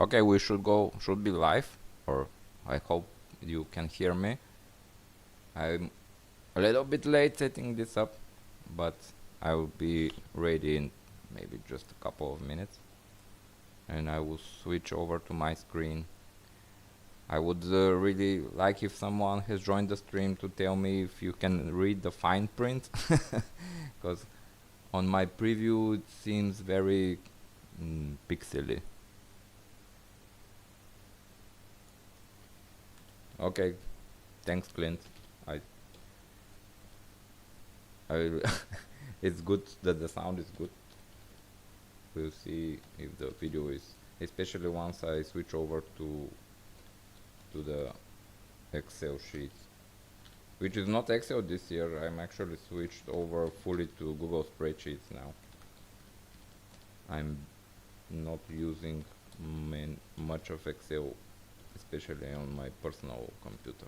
Okay, should be live, or I hope you can hear me. I'm a little bit late setting this up, but I will be ready in maybe just a couple of minutes. And I will switch over to my screen. I would really like if someone has joined the stream to tell me if you can read the fine print, because on my preview it seems very pixely. Okay, thanks, Clint. I it's good that the sound is good. We'll see if the video is, especially once I switch over to the Excel sheets, which is not Excel this year. I'm actually switched over fully to Google spreadsheets now. I'm not using much of Excel, especially on my personal computer.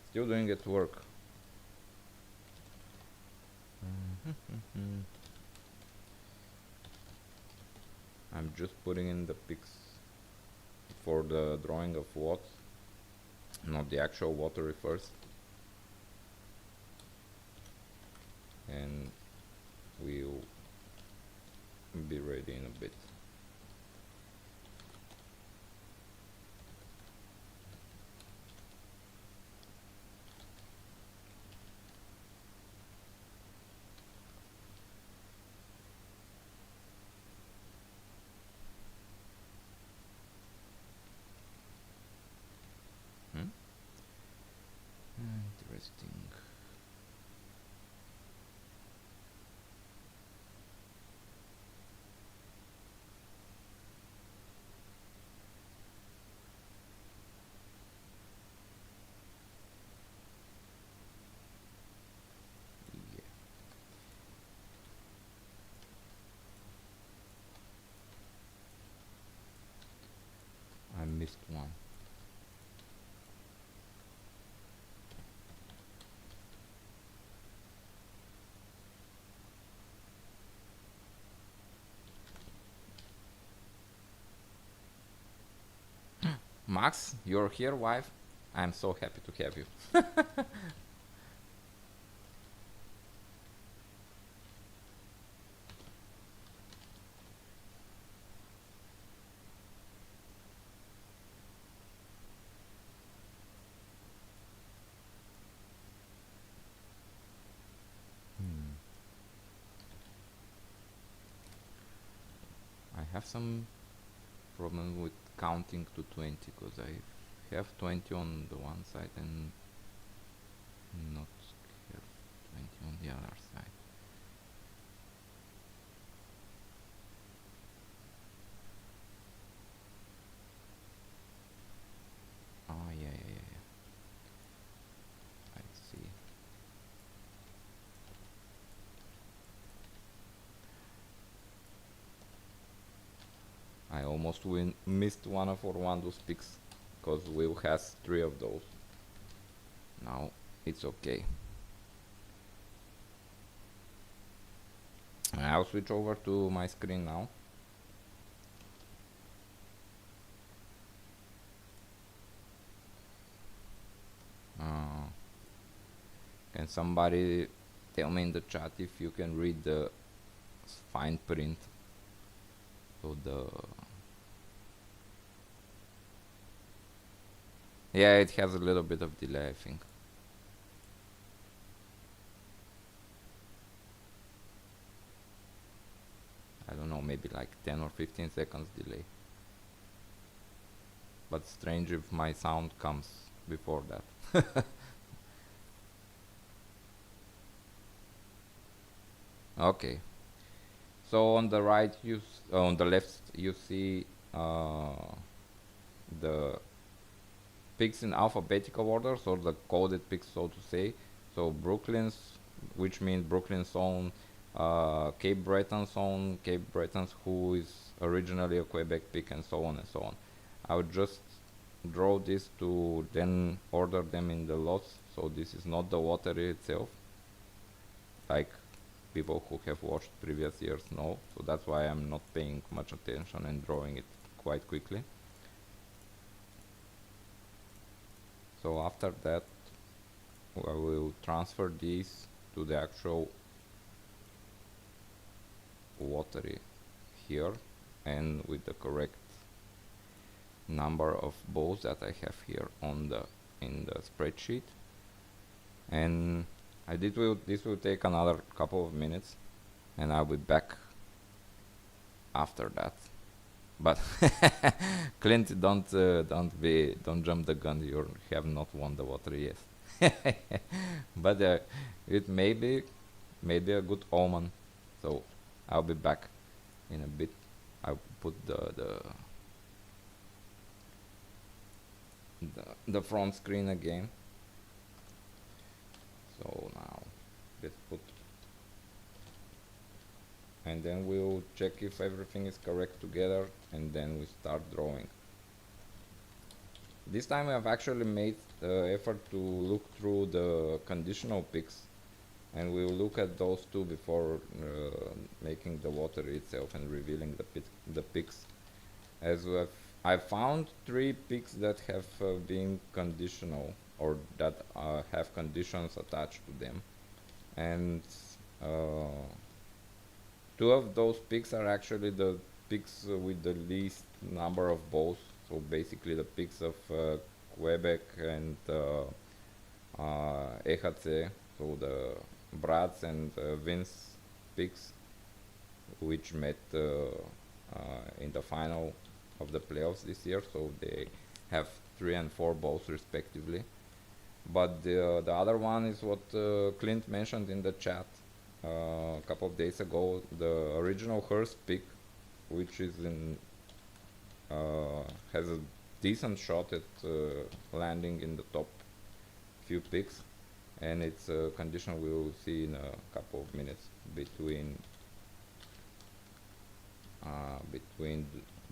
Still doing it work. I'm just putting in the pics for the drawing of what, not the actual lottery first, and we'll be ready in a bit. Interesting. Yeah. I missed one. Max, you're here, wife? I'm so happy to have you. I have some problem with counting to 20 because I have 20 on the one side and not have 20 on the other side. Oh, yeah. I see. I almost missed one of Orlando's picks because Will has 3 of those. Now it's okay. I'll switch over to my screen now. Can somebody tell me in the chat if you can read the fine print? So yeah, it has a little bit of delay, I think. I don't know, maybe like 10 or 15 seconds delay. But strange if my sound comes before that. Okay. So on the right, on the left, you see the picks in alphabetical order, so the coded picks, so to say. So Brooklyn's, which means Brooklyn's own, Cape Breton's own, Cape Breton's who is originally a Quebec pick, and so on and so on. I would just draw this to then order them in the lots. So this is not the lottery itself, like people who have watched previous years know. So that's why I'm not paying much attention and drawing it quite quickly. So after that, I will transfer these to the actual lottery here, and with the correct number of balls that I have here on the in the spreadsheet. And this will take another couple of minutes, and I'll be back after that. But Clint, don't jump the gun. You have not won the lottery yet. But it may be a good omen. So I'll be back in a bit. I'll put the front screen again. So now let's put, and then we'll check if everything is correct together, and then we start drawing. This time I've actually made the effort to look through the conditional picks, and we'll look at those two before making the lottery itself and revealing the picks. As I found 3 picks that have been conditional, or that have conditions attached to them, and 2 of those picks are actually the picks with the least number of balls. So basically the picks of Quebec and EHC, so the Brad's and Vince picks, which met in the final of the playoffs this year. So they have 3 and 4 balls respectively. But the other one is what Clint mentioned in the chat a couple of days ago, the original Hearst pick, which is in has a decent shot at landing in the top few picks, and it's a condition we will see in a couple of minutes between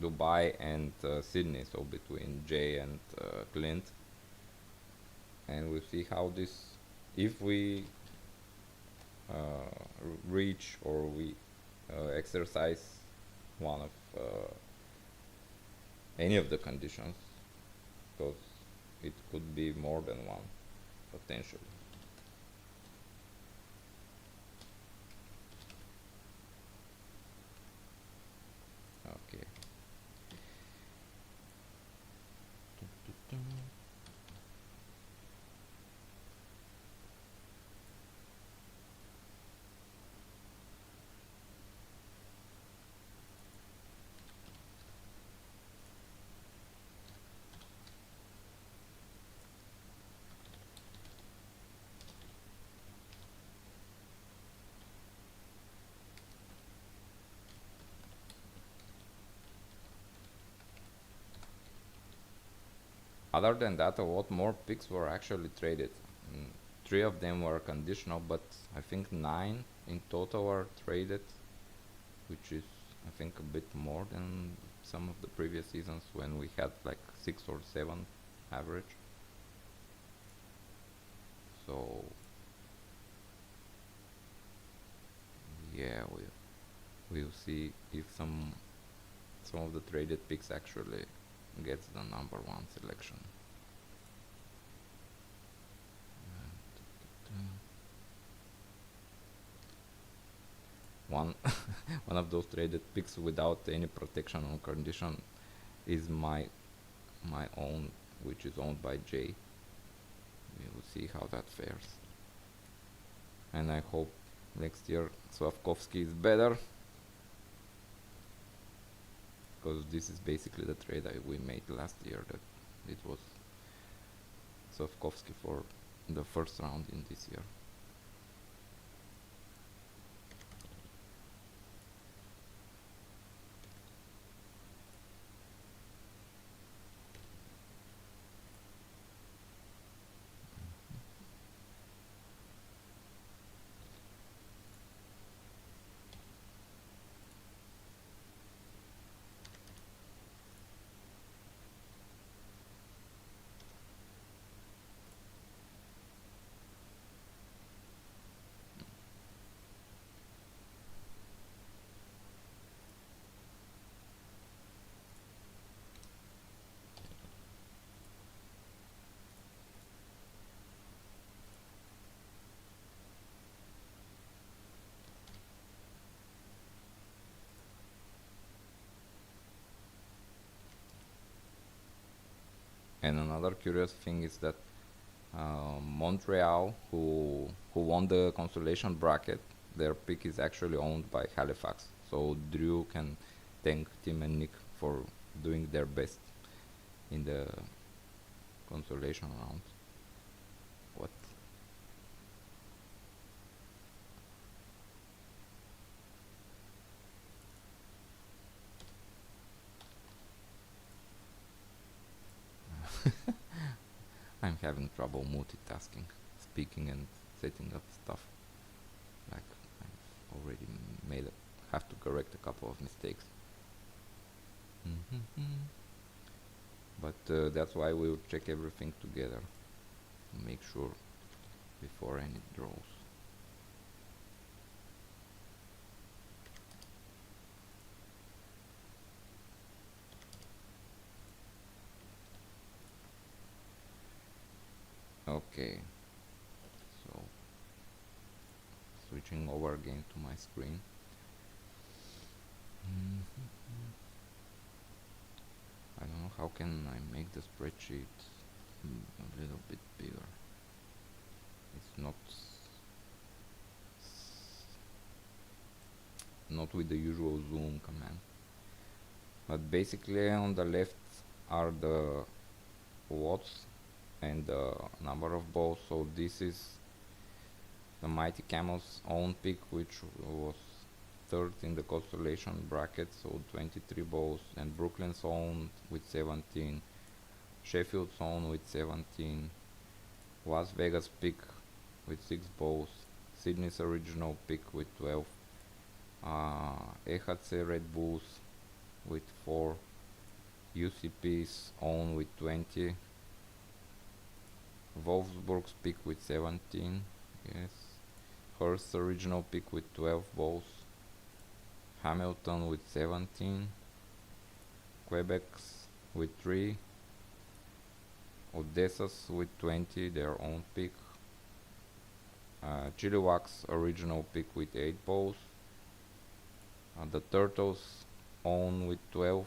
Dubai and Sydney, so between Jay and Clint, and we'll see how this, if we reach or we exercise one of any of the conditions, because it could be more than one potentially. Okay. Other than that, a lot more picks were actually traded. 3 of them were conditional, but I think 9 in total are traded, which is, I think, a bit more than some of the previous seasons when we had like 6 or 7 average. So yeah, we'll see if some of the traded picks actually gets the number 1 selection. One one of those traded picks without any protection or condition is my own, which is owned by Jay. We will see how that fares, and I hope next year Slavkovsky is better, because this is basically the trade we made last year, that it was Slavkovsky for the first round in this year. And another curious thing is that Montreal, who won the consolation bracket, their pick is actually owned by Halifax. So Drew can thank Tim and Nick for doing their best in the consolation round. What? I'm having trouble multitasking, speaking and setting up stuff. Like I've already have to correct a couple of mistakes. But that's why we'll check everything together, make sure before any draws. Okay, so switching over again to my screen. I don't know how can I make the spreadsheet a little bit bigger. It's not with the usual zoom command. But basically on the left are the watts and the number of balls. So this is the Mighty Camel's own pick, which was third in the constellation bracket, so 23 balls, and Brooklyn's own with 17, Sheffield's own with 17, Las Vegas pick with 6 balls, Sydney's original pick with 12, EHC Red Bulls with 4, UCP's own with 20, Wolfsburg's pick with 17, yes, Hearst's original pick with 12 balls, Hamilton with 17, Quebec's with 3, Odessa's with 20, their own pick, Chilliwack's original pick with 8 balls, the Turtles' own with 12,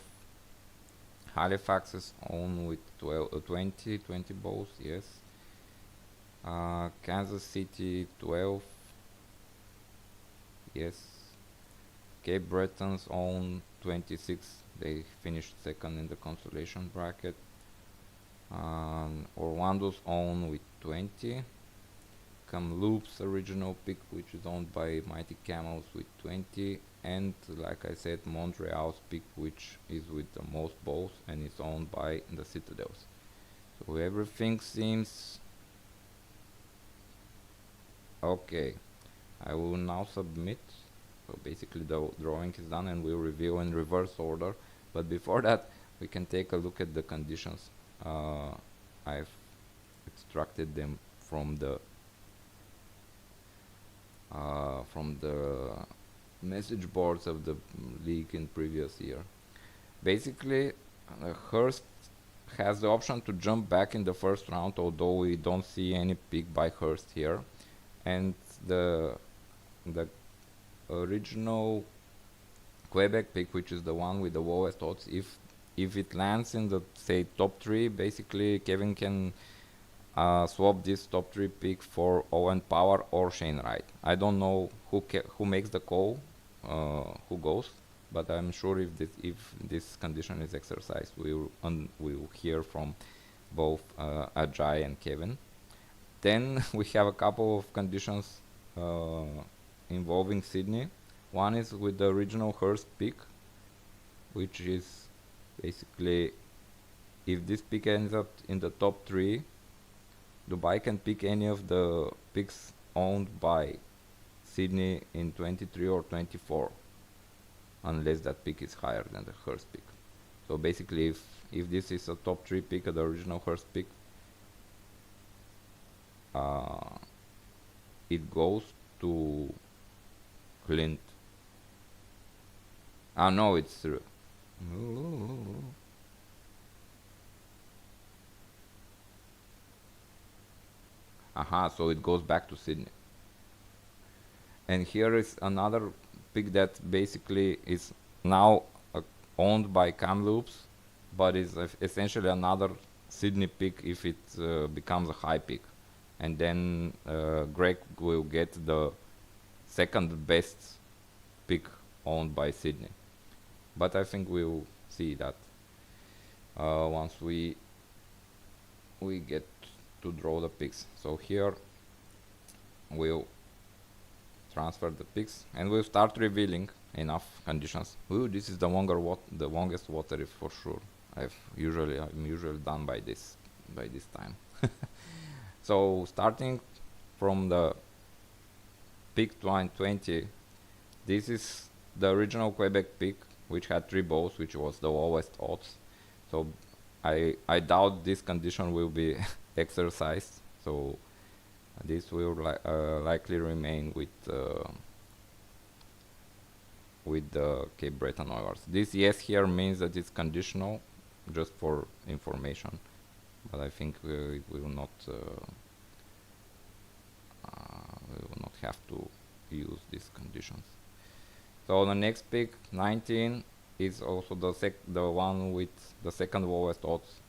Halifax's own with 20 balls, yes, Kansas City 12, yes, Cape Breton's own 26, they finished second in the consolation bracket, Orlando's own with 20, Kamloops' original pick, which is owned by Mighty Camels with 20, and like I said, Montreal's pick, which is with the most balls and is owned by the Citadels. So everything seems okay. I will now submit. So basically the drawing is done and we'll review in reverse order, but before that we can take a look at the conditions. I've extracted them from the message boards of the league in previous year. Basically, Hearst has the option to jump back in the first round, although we don't see any pick by Hearst here, and the original Quebec pick, which is the one with the lowest odds, if it lands in the, say, top 3, basically Kevin can swap this top 3 pick for Owen Power or Shane Wright. I don't know who makes the call, who goes, but I'm sure if this condition is exercised, we'll hear from both Ajay and Kevin. Then we have a couple of conditions involving Sydney. One is with the original Hearst pick, which is basically if this pick ends up in the top 3, Dubai can pick any of the picks owned by Sydney in 23 or 24, unless that pick is higher than the Hearst pick. So basically, if this is a top 3 pick, the original Hearst pick, it goes to Clint. No, it's so it goes back to Sydney. And here is another pick that basically is now owned by Kamloops, but is essentially another Sydney pick if it becomes a high pick, and then Greg will get the second best pick owned by Sydney. But I think we'll see that once we get to draw the picks. So here we'll transfer the picks and we'll start revealing enough conditions. Ooh, this is the longest lottery for sure. I'm usually done by this time. So starting from the pick 20, this is the original Quebec pick, which had 3 balls, which was the lowest odds. So I doubt this condition will be exercised. So this will likely remain with the Cape Breton Oilers. This yes here means that it's conditional, just for information. But I think we will not have to use these conditions. So the next pick, 19, is also the one with the second lowest odds.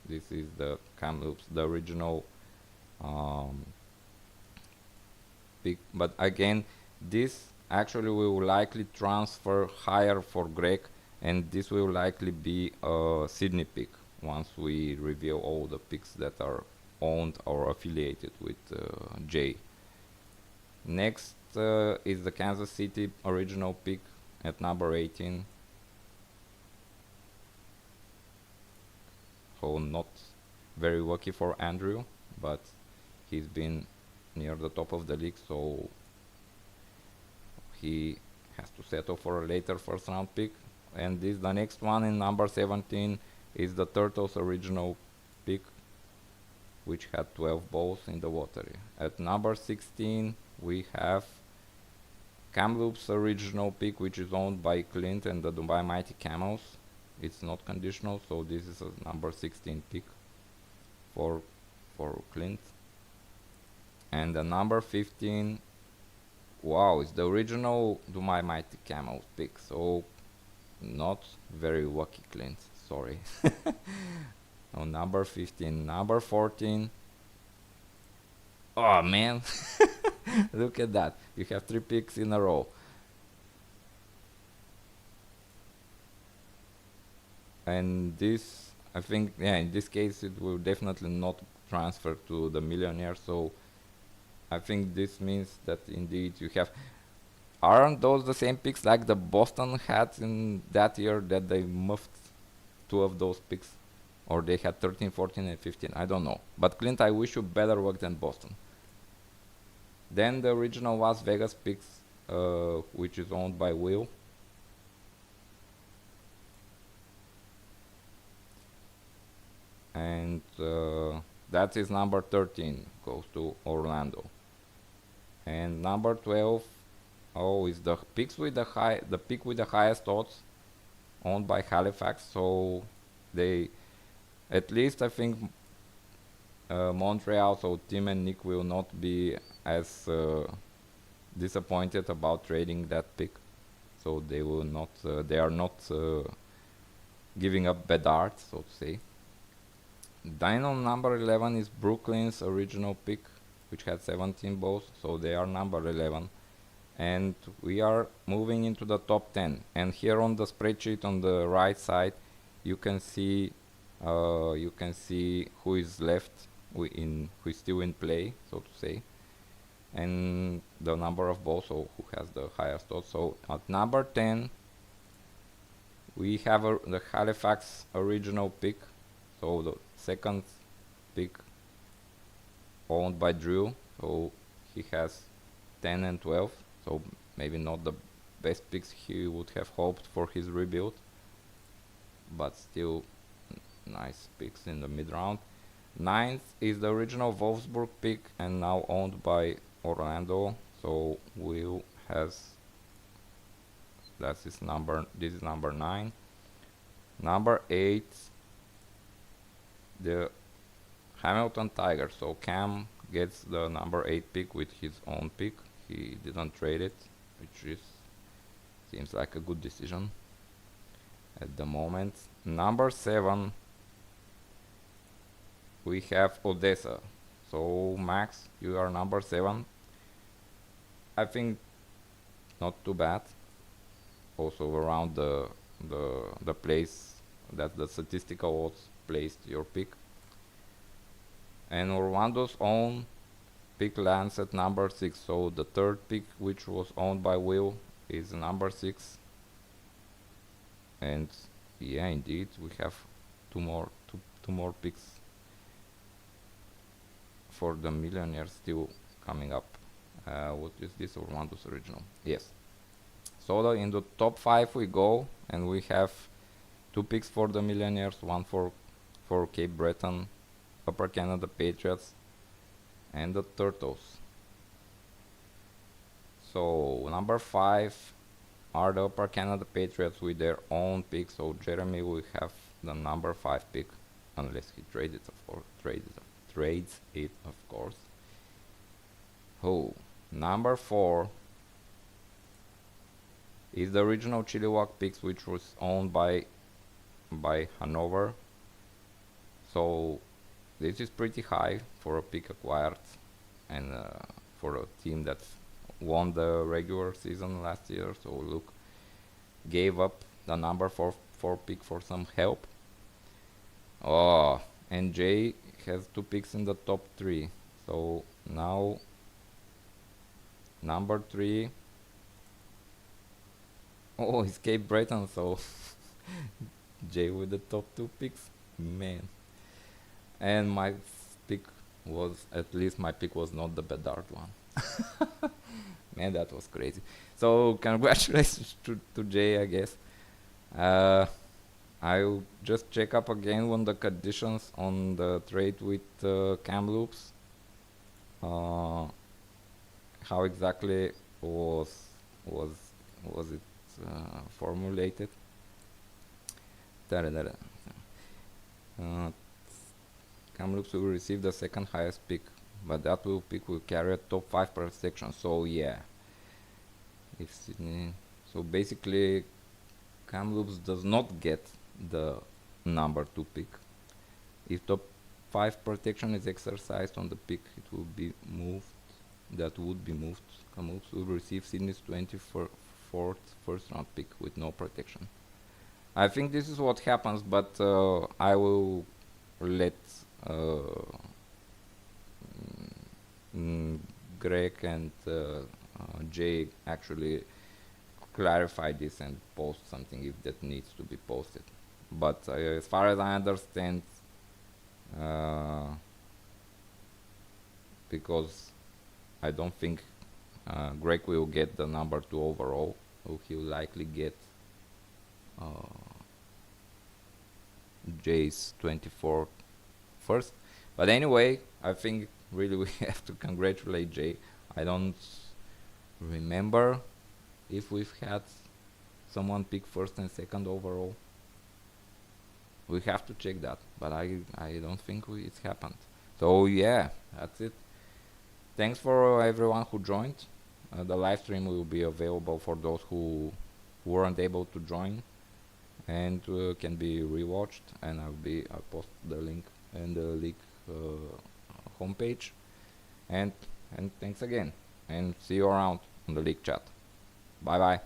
This is the Kamloops, the original pick. But again, this actually will likely transfer higher for Greg, and this will likely be a Sydney pick once we reveal all the picks that are owned or affiliated with Jay. Next is the Kansas City original pick at number 18. So not very lucky for Andrew, but he's been near the top of the league, so he has to settle for a later first round pick. And the next one in number 17 is the Turtles original pick, which had 12 balls in the lottery. At number 16 we have Kamloops original pick, which is owned by Clint and the Dubai Mighty Camels. It's not conditional, so this is a number 16 pick for Clint. And the number 15, wow, it's the original Dubai Mighty Camels pick, so not very lucky, Clint, sorry. Oh, number 15. Number 14, oh man. Look at that, you have 3 picks in a row. And this, I think, yeah, in this case it will definitely not transfer to the millionaire, so I think this means that indeed you have, aren't those the same picks like the Boston had in that year, that they moved 2 of those picks, or they had 13, 14 and 15, I don't know. But Clint, I wish you better luck than Boston. Then the original Las Vegas picks, which is owned by Will. And that is number 13, goes to Orlando. And number 12, oh, is the pick with the highest odds, owned by Halifax. So they, at least I think Montreal, so Tim and Nick will not be as disappointed about trading that pick. So they will not, they are not giving up Bedard, so to say. Then on number 11 is Brooklyn's original pick, which had 17 balls, so they are number 11. And we are moving into the top 10. And here on the spreadsheet on the right side, you can see who is left who is still in play, so to say, and the number of balls, so who has the highest odds. So at number 10 we have the Halifax original pick, so the second pick owned by Drew, so he has 10 and 12, so maybe not the best picks he would have hoped for his rebuild, but still nice picks in the mid round. 9th is the original Wolfsburg pick and now owned by Orlando, so Will has, this is number 9. Number 8, the Hamilton Tigers, so Cam gets the number 8 pick with his own pick. He didn't trade it, which seems like a good decision at the moment. Number 7 we have Odessa. So Max, you are number 7. I think not too bad. Also around the place that the statistical odds placed your pick. And Orlando's own pick lands at number 6. So the third pick, which was owned by Will, is number 6. And yeah, indeed, we have two more picks for the millionaire still coming up. What is this? Orlando's original. Yes. So in the top 5 we go, and we have 2 picks for the millionaires, one for Cape Breton, Upper Canada Patriots, and the Turtles. So number 5 are the Upper Canada Patriots with their own pick. So Jeremy will have the number 5 pick, unless he trades it, of course. Oh, number 4 is the original Chilliwack picks, which was owned by Hanover. So this is pretty high for a pick acquired, and for a team that won the regular season last year. So look, gave up the number 4 pick for some help. Oh, and Jay has 2 picks in the top 3. So now number 3. Oh, it's Cape Breton, so Jay with the top 2 picks, man. And my pick was, at least my pick was not the Bedard one. Man, that was crazy. So congratulations to Jay, I guess. I'll just check up again on the conditions on the trade with Kamloops. How exactly was it formulated? Kamloops will receive the second highest pick, but that pick will carry a top 5 protection. So yeah, if Sydney, so basically Kamloops does not get the number 2 pick. If top 5 protection is exercised on the pick, it will be moved. That would be moved. Kamloops will receive Sydney's 24th first round pick with no protection. I think this is what happens, but I will let Greg and Jay actually clarify this and post something if that needs to be posted. But as far as I understand, because I don't think Greg will get the number 2 overall, so he'll likely get Jay's 24th first. But anyway, I think really we have to congratulate Jay. I don't remember if we've had someone pick first and second overall. We have to check that, but I don't think it's happened. So yeah, that's it. Thanks for everyone who joined. The live stream will be available for those who weren't able to join, and can be rewatched, and I'll post the link in the league homepage. And thanks again, and see you around on the league chat. Bye bye.